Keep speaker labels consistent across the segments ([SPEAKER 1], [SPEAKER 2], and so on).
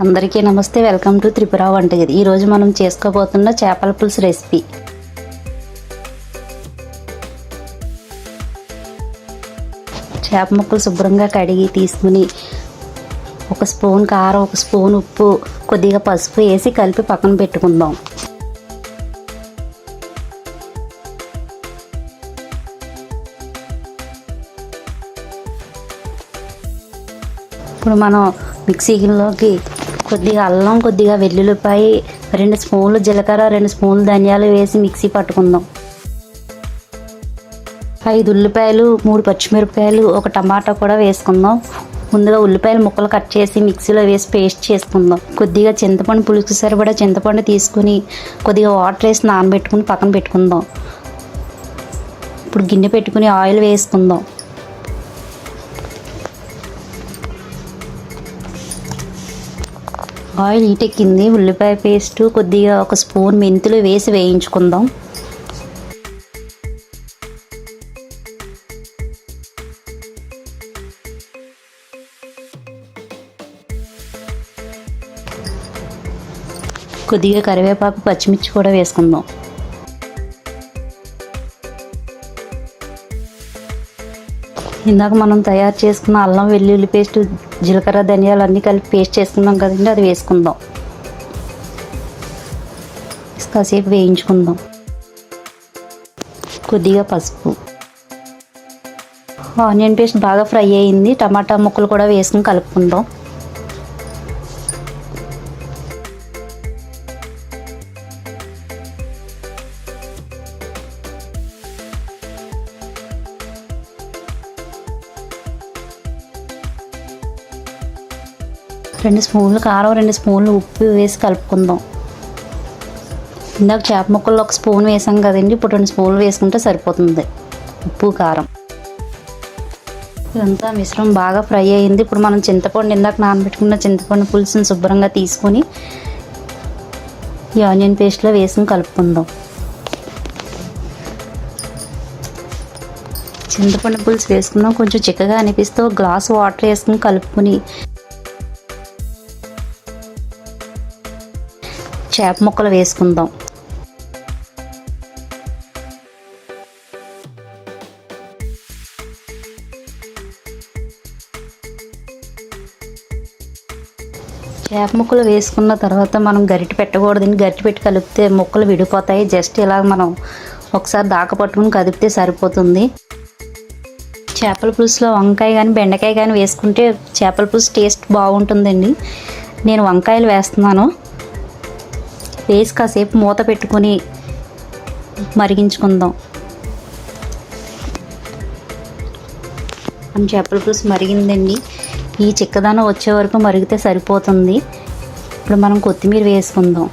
[SPEAKER 1] అందరికీ నమస్తే. Welcome to Tripura వంటగది. ఈరోజు మనం చేసుకోబోతున్న చేపల పులుసు రెసిపీ. చేప ముక్కలు శుభ్రంగా కడిగి తీసుకుని ఒక స్పూన్ కారం, ఒక స్పూన్ ఉప్పు, కొద్దిగా పసుపు వేసి కలిపి పక్కన పెట్టుకుందాం. ఇప్పుడు మనం మిక్సీలోకి కొద్దిగా అల్లం, కొద్దిగా వెల్లుల్లిపాయ, 2 స్పూన్లు జీలకర్ర, 2 స్పూన్లు ధనియాలు వేసి మిక్సీ పట్టుకుందాం. 5 ఉల్లిపాయలు, 3 పచ్చిమిరపకాయలు, ఒక టమాటా కూడా వేసుకుందాం. ముందుగా ఉల్లిపాయలు ముక్కలు కట్ చేసి మిక్సీలో వేసి పేస్ట్ చేసుకుందాం. కొద్దిగా చింతపండు, పులుసు సరిపడా చింతపండు తీసుకుని కొద్దిగా వాటర్ వేసి నానబెట్టుకుని పక్కన పెట్టుకుందాం. ఇప్పుడు గిన్నె పెట్టుకుని ఆయిల్ వేసుకుందాం. ఆయిల్ హీట్ ఎక్కింది. ఉల్లిపాయ పేస్టు, కొద్దిగా ఒక స్పూన్ మెంతులు వేసి వేయించుకుందాం. కొద్దిగా కరివేపాకు, పచ్చిమిర్చి కూడా వేసుకుందాం. ఇందాక మనం తయారు చేసుకున్న అల్లం వెల్లుల్లి పేస్ట్, జీలకర్ర, ధనియాలు అన్నీ కలిపి పేస్ట్ చేసుకున్నాం కదండి, అది వేసుకుందాం. కాసేపు వేయించుకుందాం. కొద్దిగా పసుపు. ఆనియన్ పేస్ట్ బాగా ఫ్రై అయింది. టమాటా ముక్కలు కూడా వేసుకుని కలుపుకుందాం. రెండు స్పూన్లు కారం, 2 స్పూన్లు ఉప్పు వేసి కలుపుకుందాం. ఇందాక చేప ముక్కల్లో 1 స్పూన్ వేసాం కదండి, ఇప్పుడు 2 స్పూన్లు వేసుకుంటే సరిపోతుంది ఉప్పు, కారం. ఇదంతా మిశ్రమం బాగా ఫ్రై అయింది. ఇప్పుడు మనం చింతపండు, ఇందాక నానబెట్టుకున్న చింతపండు పులుసుని శుభ్రంగా తీసుకొని ఈ ఆనియన్ పేస్ట్లో వేసుకుని కలుపుకుందాం. చింతపండు పులుసు వేసుకున్నాం. కొంచెం చిక్కగా అనిపిస్తే ఒక గ్లాసు వాటర్ వేసుకుని కలుపుకొని చేప ముక్కలు వేసుకుందాం. చేప ముక్కలు వేసుకున్న తర్వాత మనం గరిటె పెట్టకూడదని, గరిటె పెట్టి కలిపితే ముక్కలు విడిపోతాయి. జస్ట్ ఇలా మనం ఒకసారి దాకా పట్టుకుని కదిపితే సరిపోతుంది. చేపల పులుసులో వంకాయ కానీ బెండకాయ కానీ వేసుకుంటే చేపల పులుసు టేస్ట్ బాగుంటుందండి. నేను వంకాయలు వేస్తున్నాను. వేసి కాసేపు మూత పెట్టుకొని మరిగించుకుందాం. మన చేపల పులుసు మరిగిందండి. ఈ చిక్కదనం వచ్చే వరకు మరిగితే సరిపోతుంది. ఇప్పుడు మనం కొత్తిమీర వేసుకుందాం.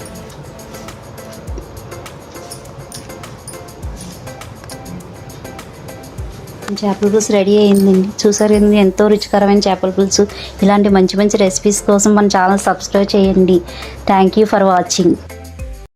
[SPEAKER 1] చేపల పులుసు రెడీ అయిందండి. చూసారు, ఎంతో రుచికరమైన చేపల పులుసు. ఇలాంటి మంచి మంచి రెసిపీస్ కోసం మన ఛానల్ సబ్స్క్రైబ్ చేయండి. Thank you for watching.